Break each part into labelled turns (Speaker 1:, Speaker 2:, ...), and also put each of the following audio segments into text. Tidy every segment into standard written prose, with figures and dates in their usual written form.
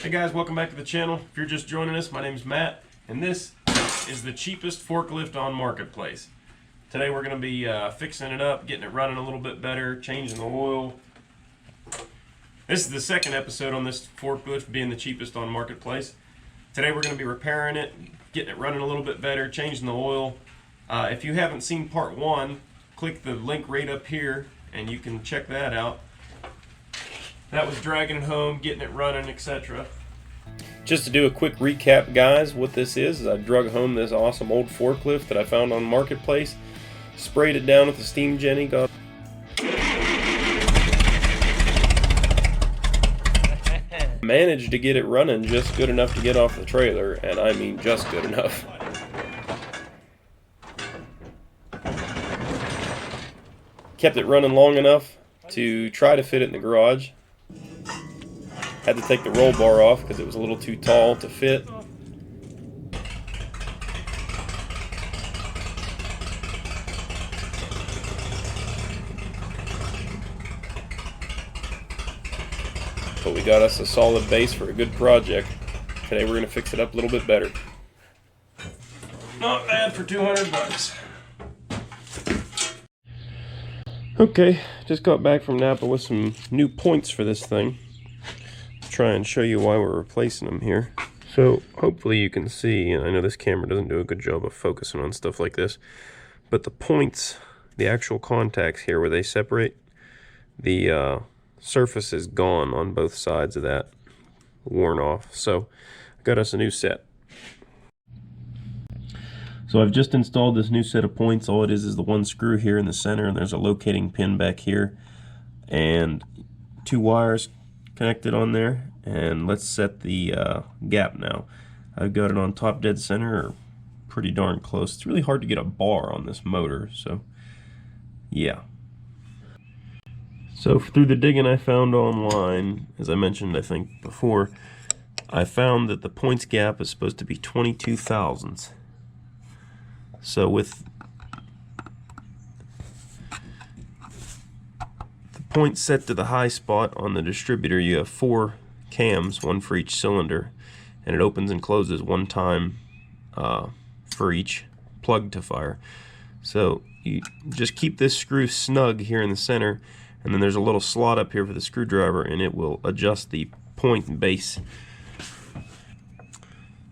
Speaker 1: Hey guys, welcome back to the channel. If you're just joining us, my name's Matt, and this is the cheapest forklift on Marketplace. Today we're going to be fixing it up, getting it running a little bit better, changing the oil. This is the second episode on this forklift being the cheapest on Marketplace. Today we're going to be repairing it, getting it running a little bit better, changing the oil. If you haven't seen part one, click the link right up here and you can check that out. That was dragging it home, getting it running, etc. Just to do a quick recap, guys, what this is I drug home this awesome old forklift that I found on Marketplace, sprayed it down with the steam Jenny, managed to get it running just good enough to get off the trailer, and I mean just good enough. Kept it running long enough to try to fit it in the garage. Had to take the roll bar off because it was a little too tall to fit. But we got us a solid base for a good project. Today we're going to fix it up a little bit better. Not bad for 200 bucks. Okay, just got back from Napa with some new points for this thing. Try and show you why we're replacing them here. So hopefully you can see, and I know this camera doesn't do a good job of focusing on stuff like this, but the points, the actual contacts here where they separate, the surface is gone on both sides of that, worn off. So I got us a new set. So I've just installed this new set of points. All it is the one screw here in the center, and there's a locating pin back here and two wires connected on there. And let's set the gap now. I've got it on top dead center, or pretty darn close. It's really hard to get a bar on this motor, so yeah. So through the digging I found online, as I mentioned I think before, I found that the points gap is supposed to be 22 thousandths. So with the point set to the high spot on the distributor, you have 4 cams, one for each cylinder, and it opens and closes one time for each plug to fire. So you just keep this screw snug here in the center, and then there's a little slot up here for the screwdriver, and it will adjust the point base.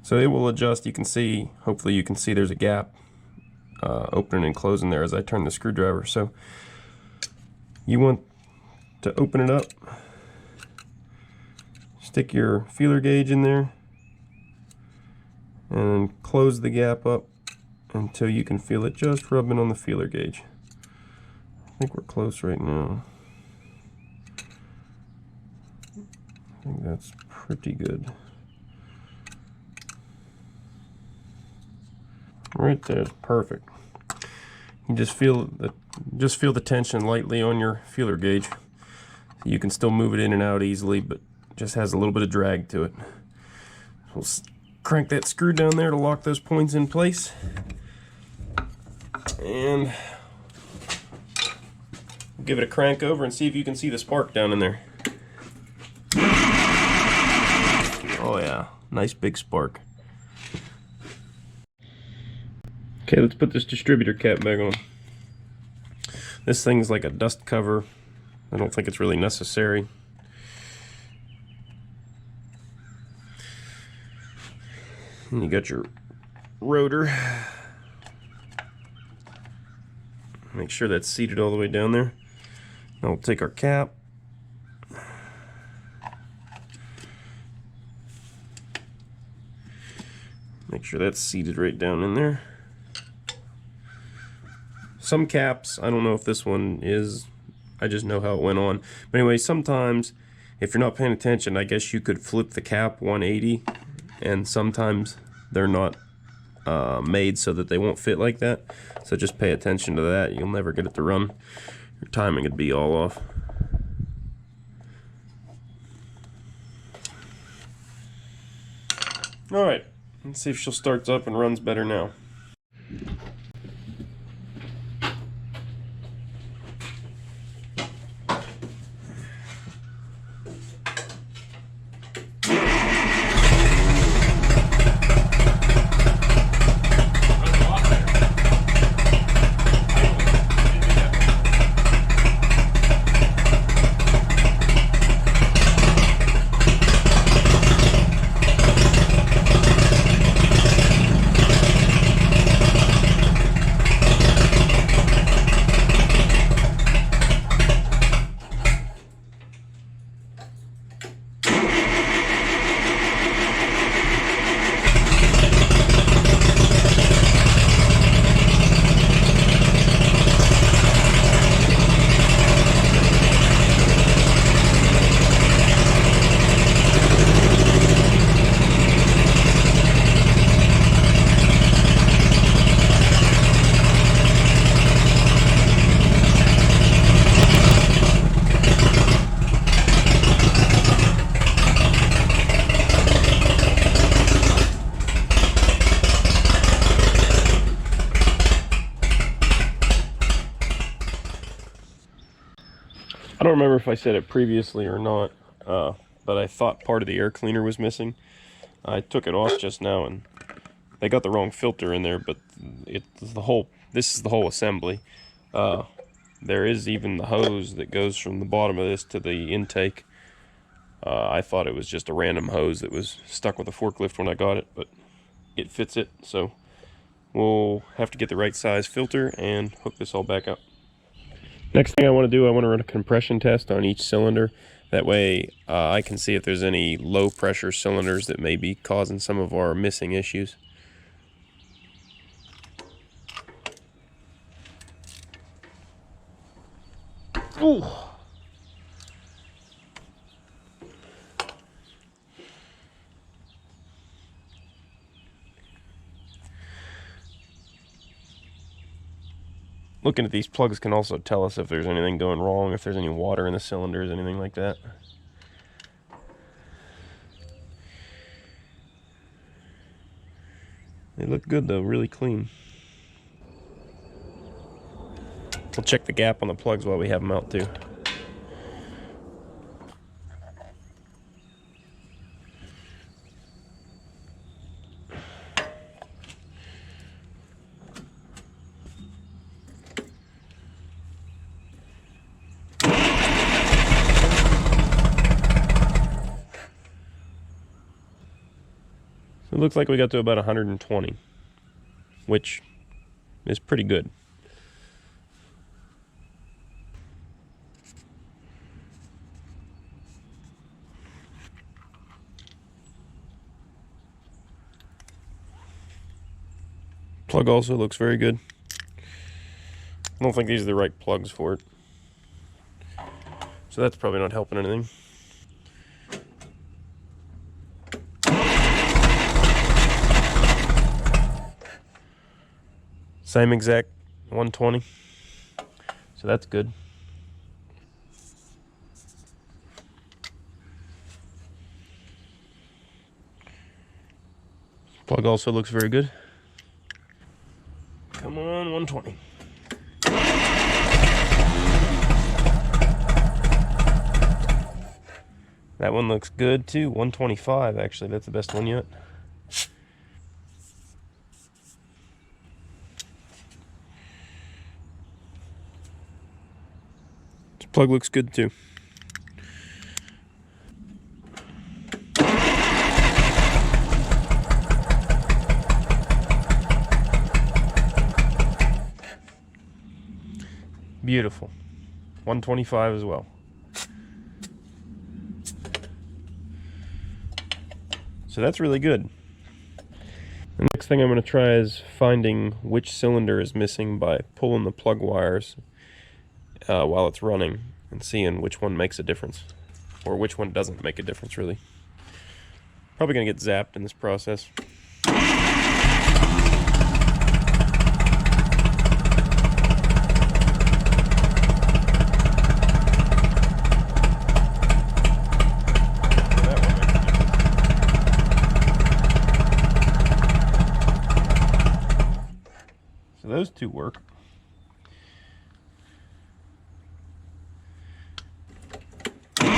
Speaker 1: So it will adjust. You can see, hopefully you can see there's a gap opening and closing there as I turn the screwdriver. So you want to open it up, stick your feeler gauge in there, and close the gap up until you can feel it just rubbing on the feeler gauge. I think we're close right now. I think that's pretty good. Right there, perfect. You just feel the tension lightly on your feeler gauge. You can still move it in and out easily, but it just has a little bit of drag to it. We'll crank that screw down there to lock those points in place, and give it a crank over and see if you can see the spark down in there. Oh yeah, nice big spark. Okay, let's put this distributor cap back on. This thing's like a dust cover. I don't think it's really necessary. And you got your rotor. Make sure that's seated all the way down there. Now we'll take our cap. Make sure that's seated right down in there. Some caps, I don't know if this one is, I just know how it went on. But anyway, sometimes if you're not paying attention, I guess you could flip the cap 180, and sometimes they're not made so that they won't fit like that. So just pay attention to that. You'll never get it to run. Your timing would be all off. Alright, let's see if she'll start up and runs better now. don't remember if I said it previously or not, but I thought part of the air cleaner was missing. I took it off just now, and they got the wrong filter in there, but this is the whole assembly. There is even the hose that goes from the bottom of this to the intake. I thought it was just a random hose that was stuck with a forklift when I got it, but it fits it, so we'll have to get the right size filter and hook this all back up. Next thing I want to do, I want to run a compression test on each cylinder. That way I can see if there's any low pressure cylinders that may be causing some of our missing issues. Ooh. Looking at these plugs can also tell us if there's anything going wrong, if there's any water in the cylinders, anything like that. They look good though, really clean. We'll check the gap on the plugs while we have them out too. So it looks like we got to about 120, which is pretty good. Plug also looks very good. I don't think these are the right plugs for it, so that's probably not helping anything. Same exact 120, so that's good. Plug also looks very good. Come on, 120. That one looks good too, 125 actually, that's the best one yet. This plug looks good too. Beautiful. 125 as well. So that's really good. The next thing I'm going to try is finding which cylinder is missing by pulling the plug wires while it's running and seeing which one makes a difference, or which one doesn't make a difference really. Probably going to get zapped in this process. Those two work. I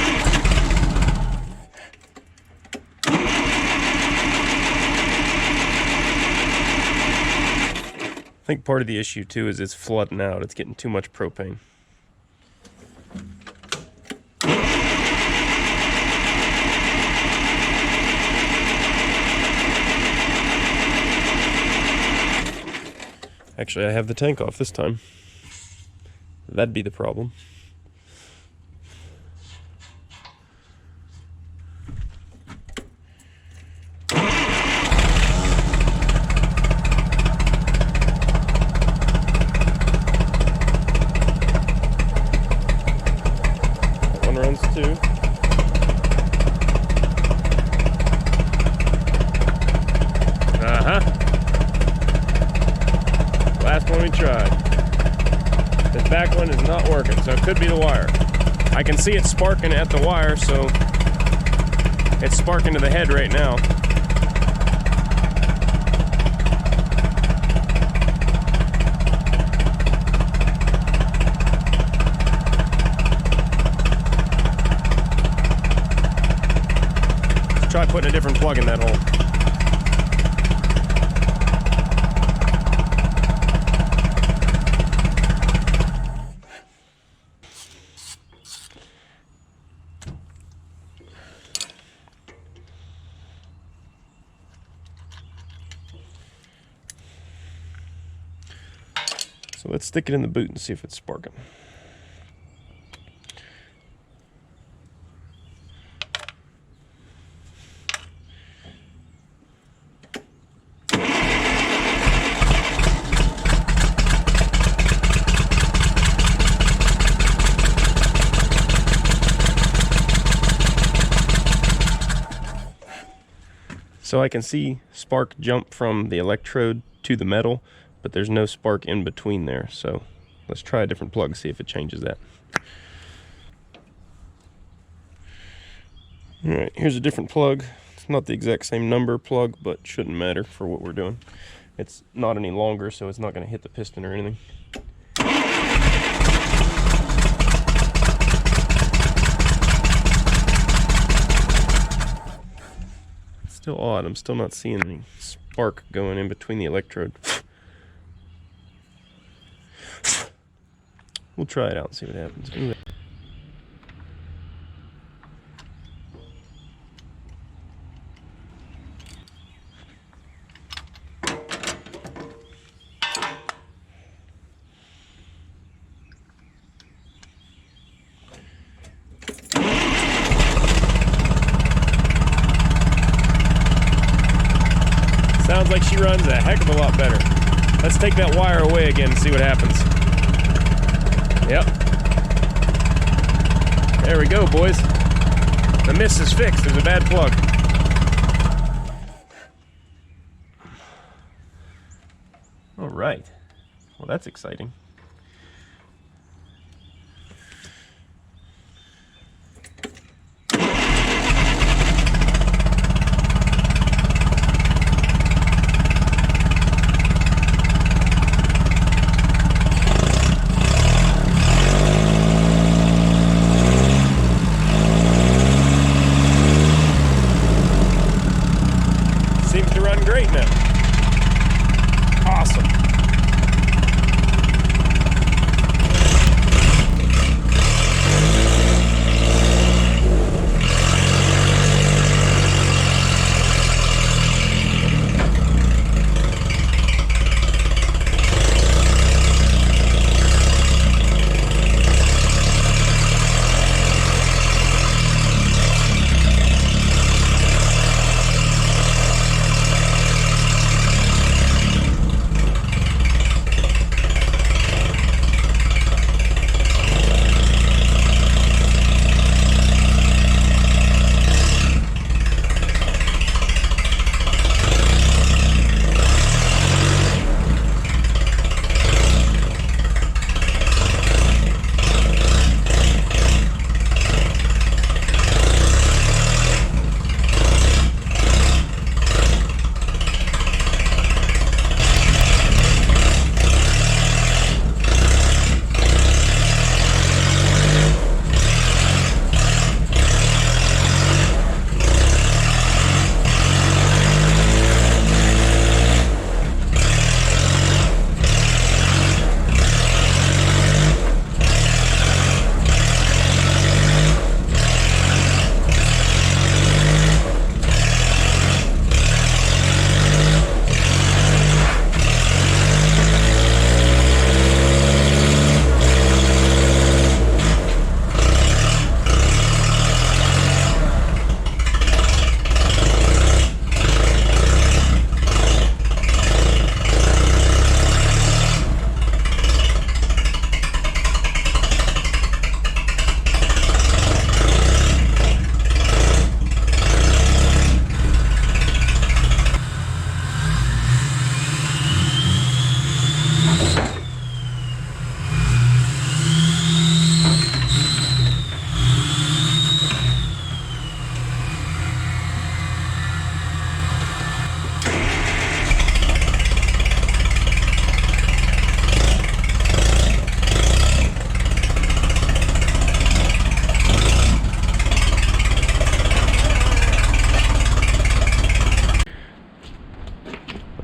Speaker 1: think part of the issue too is it's flooding out. It's getting too much propane. Actually, I have the tank off this time. That'd be the problem. That one runs too. Last one we tried. This back one is not working, so it could be the wire. I can see it sparking at the wire, so it's sparking to the head right now. try putting a different plug in that hole. So let's stick it in the boot and see if it's sparking. So I can see spark jump from the electrode to the metal, but there's no spark in between there. So let's try a different plug, see if it changes that. All right, here's a different plug. It's not the exact same number plug, but shouldn't matter for what we're doing. It's not any longer, so it's not going to hit the piston or anything. Still odd, I'm still not seeing any spark going in between the electrode. We'll try it out and see what happens. Sounds like she runs a heck of a lot better. Let's take that wire away again and see what happens. Yep. There we go, boys. The miss is fixed. There's a bad plug. All right. Well, that's exciting. Seems to run great now. Awesome.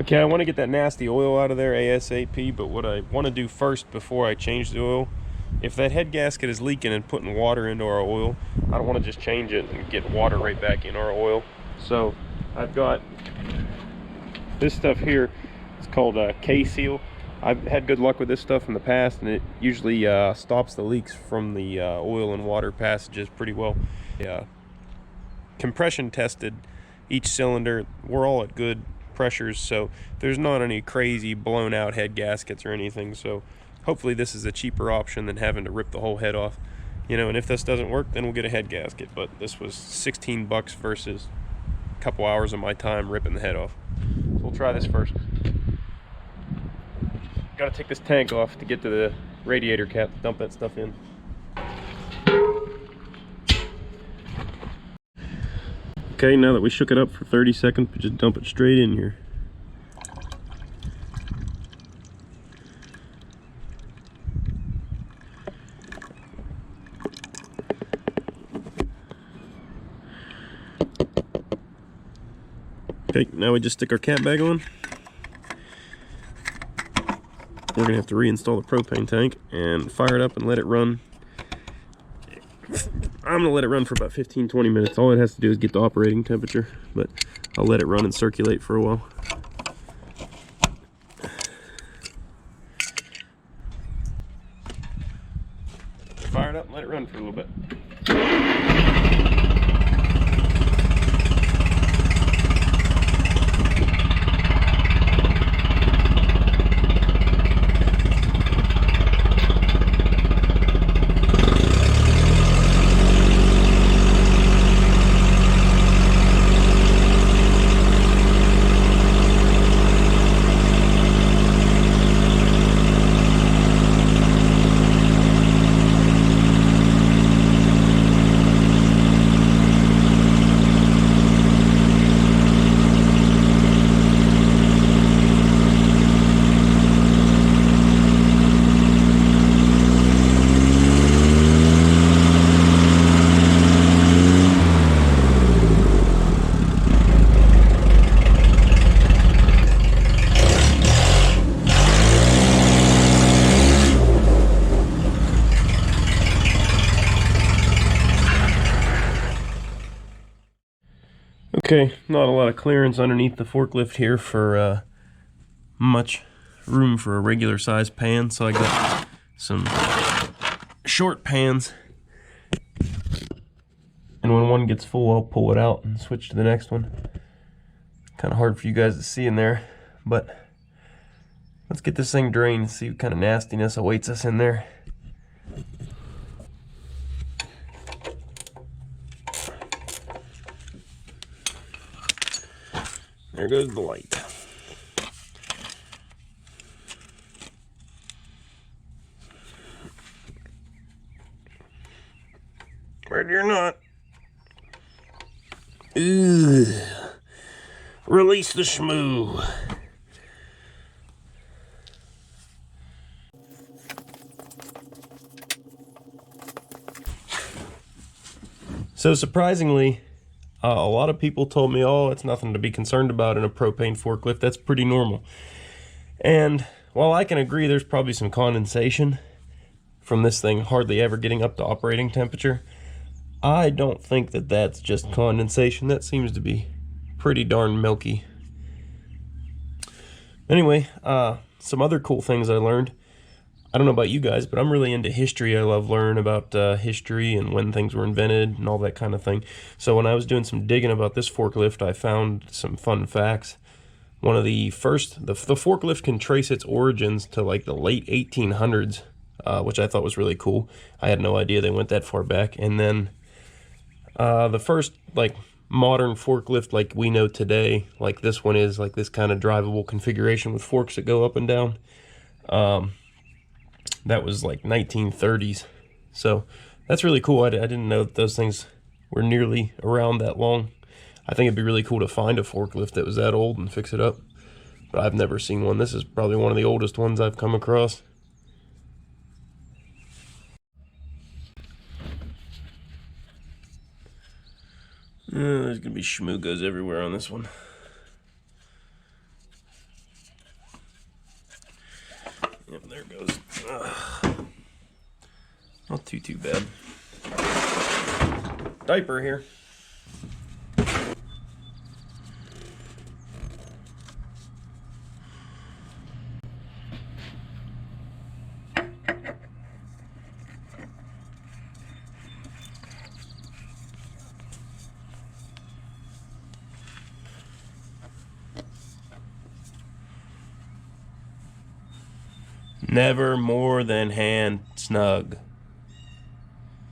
Speaker 1: Okay, I want to get that nasty oil out of there ASAP, but what I want to do first before I change the oil, if that head gasket is leaking and putting water into our oil, I don't want to just change it and get water right back in our oil. So I've got this stuff here. It's called K-Seal. I've had good luck with this stuff in the past, and it usually stops the leaks from the oil and water passages pretty well. Compression tested each cylinder. We're all at good pressures, so there's not any crazy blown out head gaskets or anything. So hopefully this is a cheaper option than having to rip the whole head off, you know. And if this doesn't work, then we'll get a head gasket, but this was 16 bucks versus a couple hours of my time ripping the head off. So we'll try this first. Gotta take this tank off to get to the radiator cap to dump that stuff in. Okay, now that we shook it up for 30 seconds, we just dump it straight in here. Okay, now we just stick our cap bag on. We're gonna have to reinstall the propane tank and fire it up and let it run. I'm gonna let it run for about 15-20 minutes. All it has to do is get the operating temperature, but I'll let it run and circulate for a while. Fire it up and let it run for a little bit. Okay, not a lot of clearance underneath the forklift here for much room for a regular size pan, so I got some short pans, and when one gets full I'll pull it out and switch to the next one. Kind of hard for you guys to see in there, but let's get this thing drained and see what kind of nastiness awaits us in there. There goes the light. Where'd you're not? Ugh. Release the shmoo. So surprisingly, a lot of people told me, oh, it's nothing to be concerned about in a propane forklift. That's pretty normal. And while I can agree there's probably some condensation from this thing hardly ever getting up to operating temperature, I don't think that that's just condensation. That seems to be pretty darn milky. Anyway, some other cool things I learned. I don't know about you guys, but I'm really into history. I love learning about history and when things were invented and all that kind of thing. So when I was doing some digging about this forklift, I found some fun facts. One of the first, the forklift can trace its origins to like the late 1800s, which I thought was really cool. I had no idea they went that far back. And then the first like modern forklift like we know today, like this one is, like this kind of drivable configuration with forks that go up and down. That was like 1930s. So that's really cool. I didn't know that those things were nearly around that long. I think it'd be really cool to find a forklift that was that old and fix it up. But I've never seen one. This is probably one of the oldest ones I've come across. There's gonna be schmoogos everywhere on this one. Yep, there it goes. Not too bad. Diaper here. Never more than hand snug.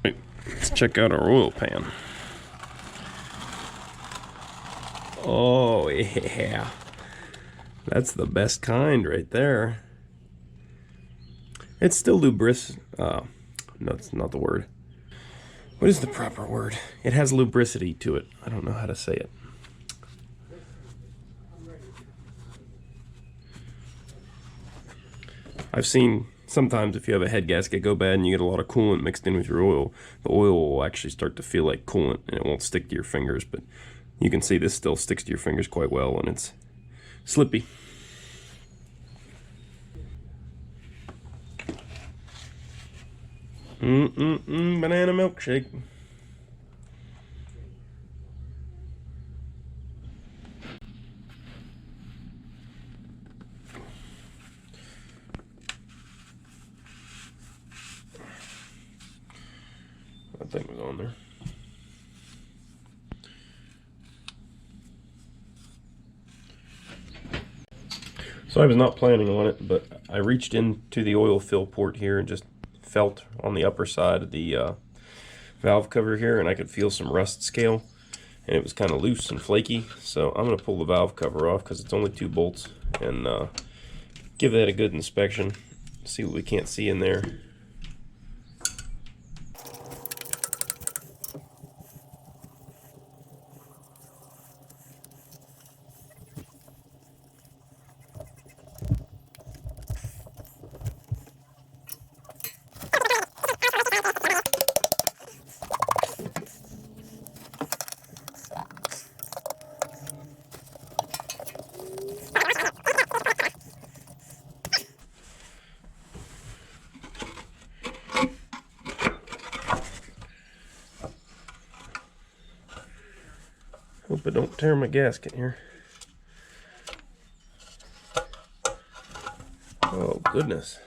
Speaker 1: Let's check out our oil pan. Oh yeah, that's the best kind right there. It's still lubric. No, that's not the word. What is the proper word? It has lubricity to it. I don't know how to say it. I've seen sometimes if you have a head gasket go bad and you get a lot of coolant mixed in with your oil, the oil will actually start to feel like coolant and it won't stick to your fingers, but you can see this still sticks to your fingers quite well and it's slippy. Banana milkshake. That thing was on there. So I was not planning on it, but I reached into the oil fill port here and just felt on the upper side of the valve cover here, and I could feel some rust scale, and it was kind of loose and flaky. So I'm going to pull the valve cover off because it's only 2 bolts, and give that a good inspection, see what we can't see in there. Hope I don't tear my gasket here. Oh goodness.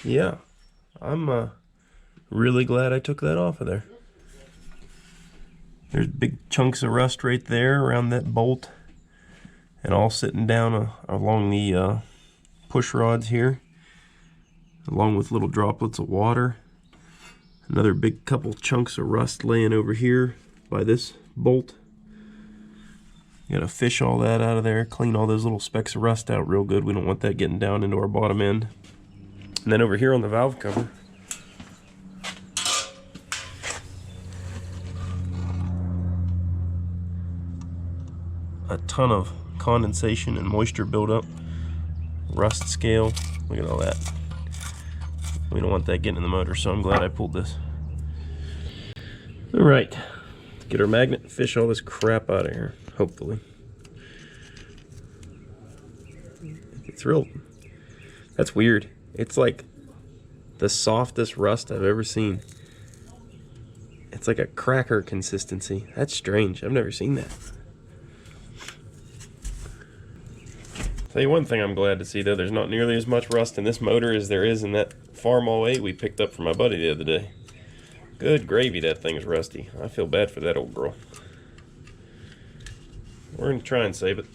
Speaker 1: Yeah, I'm really glad I took that off of there. There's big chunks of rust right there around that bolt, and all sitting down along the push rods here, along with little droplets of water. Another big couple chunks of rust laying over here by this bolt. You gotta fish all that out of there, clean all those little specks of rust out real good. We don't want that getting down into our bottom end. And then over here on the valve cover, a ton of condensation and moisture buildup, rust scale. Look at all that. We don't want that getting in the motor, so I'm glad I pulled this. All right, get our magnet and fish all this crap out of here, hopefully. It's real, that's weird. It's like the softest rust I've ever seen. It's like a cracker consistency. That's strange, I've never seen that. Tell you one thing I'm glad to see though, there's not nearly as much rust in this motor as there is in that Farmall 8 we picked up from my buddy the other day. Good gravy, that thing's rusty. I feel bad for that old girl. We're gonna try and save it.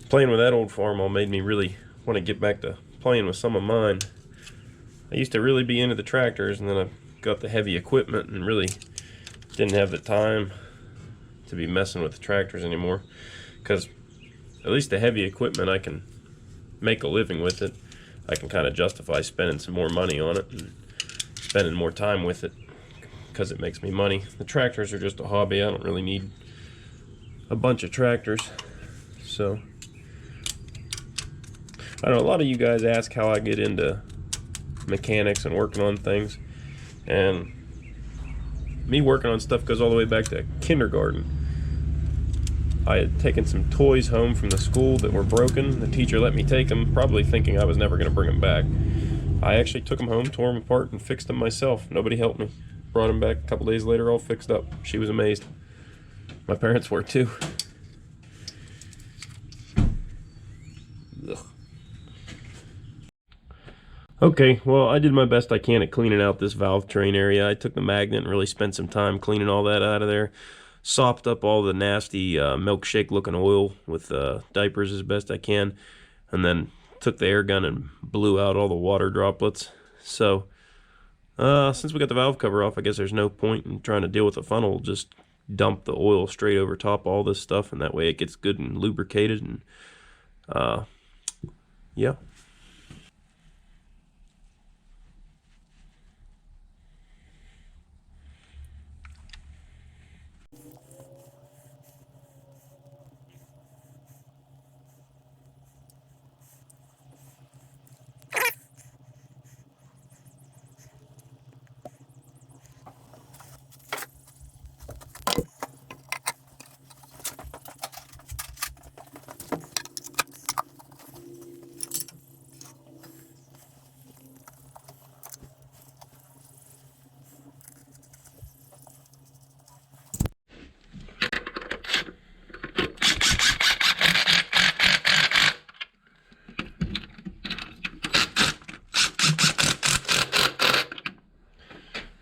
Speaker 1: Playing with that old Farmall made me really want to get back to playing with some of mine. I used to really be into the tractors, and then I got the heavy equipment and really didn't have the time to be messing with the tractors anymore, because at least the heavy equipment I can make a living with it. I can kind of justify spending some more money on it and spending more time with it because it makes me money. The tractors are just a hobby. I don't really need a bunch of tractors. So I know a lot of you guys ask how I get into mechanics and working on things, and me working on stuff goes all the way back to kindergarten. I had taken some toys home from the school that were broken. The teacher let me take them, probably thinking I was never going to bring them back. I actually took them home, tore them apart, and fixed them myself. Nobody helped me. Brought them back a couple days later, all fixed up. She was amazed. My parents were too. Ugh. Okay, well, I did my best I can at cleaning out this valve train area. I took the magnet and really spent some time cleaning all that out of there. Sopped up all the nasty milkshake looking oil with diapers as best I can, and then took the air gun and blew out all the water droplets. So since we got the valve cover off, I guess there's no point in trying to deal with the funnel. Just dump the oil straight over top of all this stuff, and that way it gets good and lubricated. And yeah.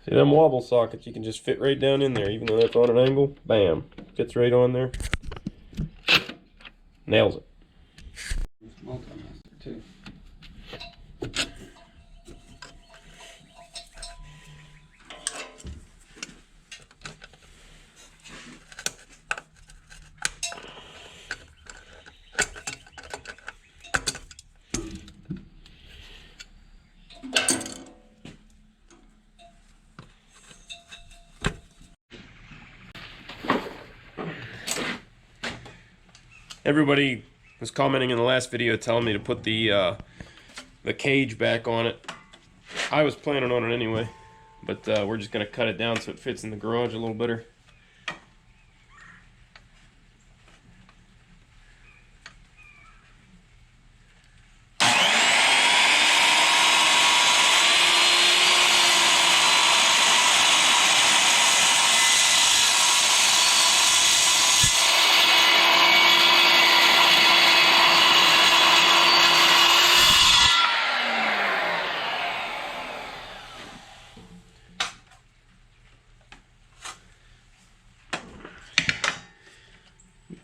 Speaker 1: See them wobble sockets, you can just fit right down in there, even though that's on an angle. Bam. Fits right on there. Nails it.
Speaker 2: Multi-master too.
Speaker 1: Everybody was commenting in the last video telling me to put the cage back on it. I was planning on it anyway, but we're just going to cut it down so it fits in the garage a little better.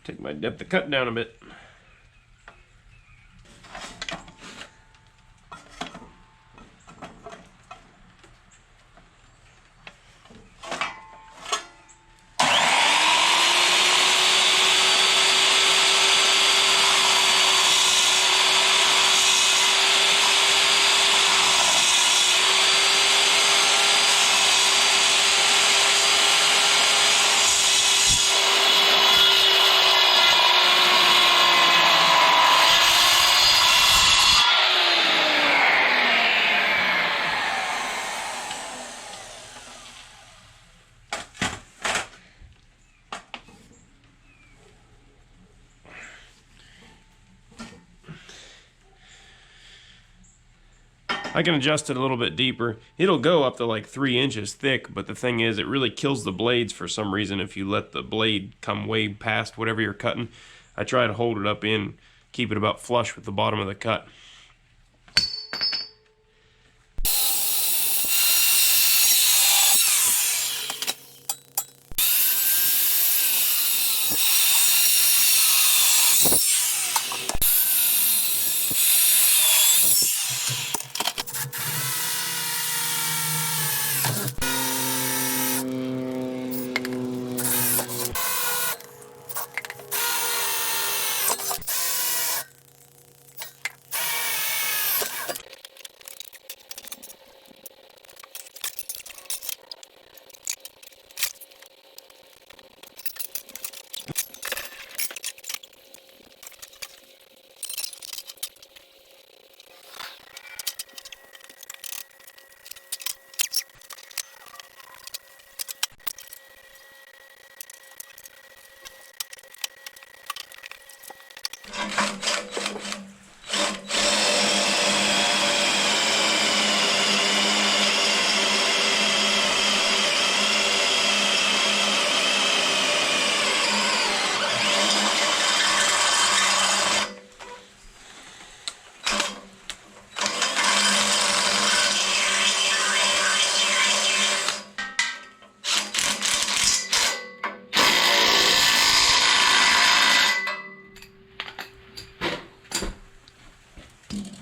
Speaker 1: Take my depth of cut down a bit. I can adjust it a little bit deeper. It'll go up to like 3 inches thick, but the thing is, it really kills the blades for some reason if you let the blade come way past whatever you're cutting. I try to hold it up in, keep it about flush with the bottom of the cut.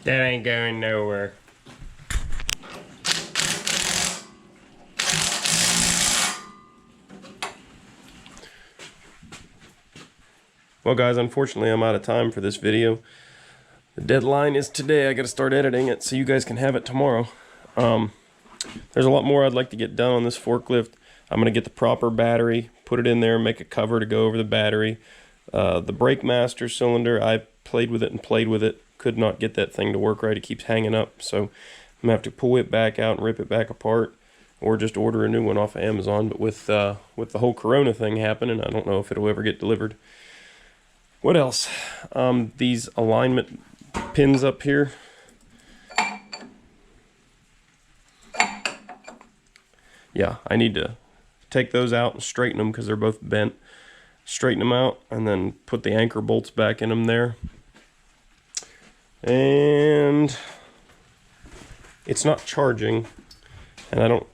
Speaker 1: That ain't going nowhere. Well guys, unfortunately I'm out of time for this video. The deadline is today. I gotta start editing it so you guys can have it tomorrow. There's a lot more I'd like to get done on this forklift. I'm gonna get the proper battery, put it in there, make a cover to go over the battery. The brake master cylinder, I played with it, could not get that thing to work right. It keeps hanging up, so I'm gonna have to pull it back out and rip it back apart, or just order a new one off of Amazon. But with the whole Corona thing happening, I don't know if it'll ever get delivered. What else? These alignment pins up here. Yeah, I need to take those out and straighten them because they're both bent. Straighten them out and then put the anchor bolts back in them there. And it's not charging, and I don't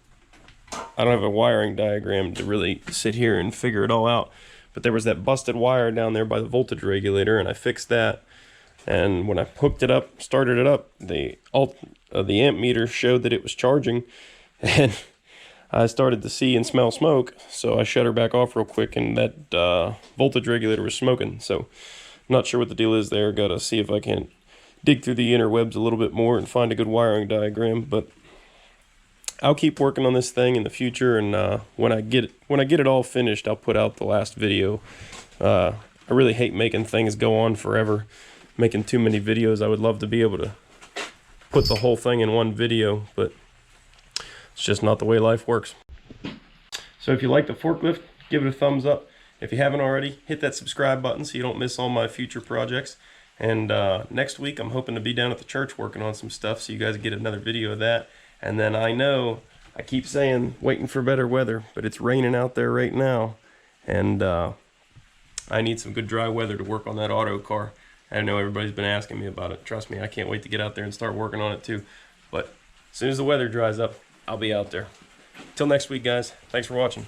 Speaker 1: have a wiring diagram to really sit here and figure it all out. But there was that busted wire down there by the voltage regulator, and I fixed that. And when I hooked it up, started it up, the amp meter showed that it was charging, and I started to see and smell smoke. So I shut her back off real quick, and that voltage regulator was smoking. So I'm not sure what the deal is there. Got to see if I can dig through the interwebs a little bit more and find a good wiring diagram. But I'll keep working on this thing in the future, and when I get it all finished, I'll put out the last video. I really hate making things go on forever, making too many videos. I would love to be able to put the whole thing in one video, but it's just not the way life works. So if you like the forklift, give it a thumbs up. If you haven't already, hit that subscribe button so you don't miss all my future projects. And next week, I'm hoping to be down at the church working on some stuff, so you guys get another video of that. And then I know, I keep saying, waiting for better weather, but it's raining out there right now. And I need some good dry weather to work on that auto car. I know everybody's been asking me about it. Trust me, I can't wait to get out there and start working on it too. But as soon as the weather dries up, I'll be out there. Till next week, guys. Thanks for watching.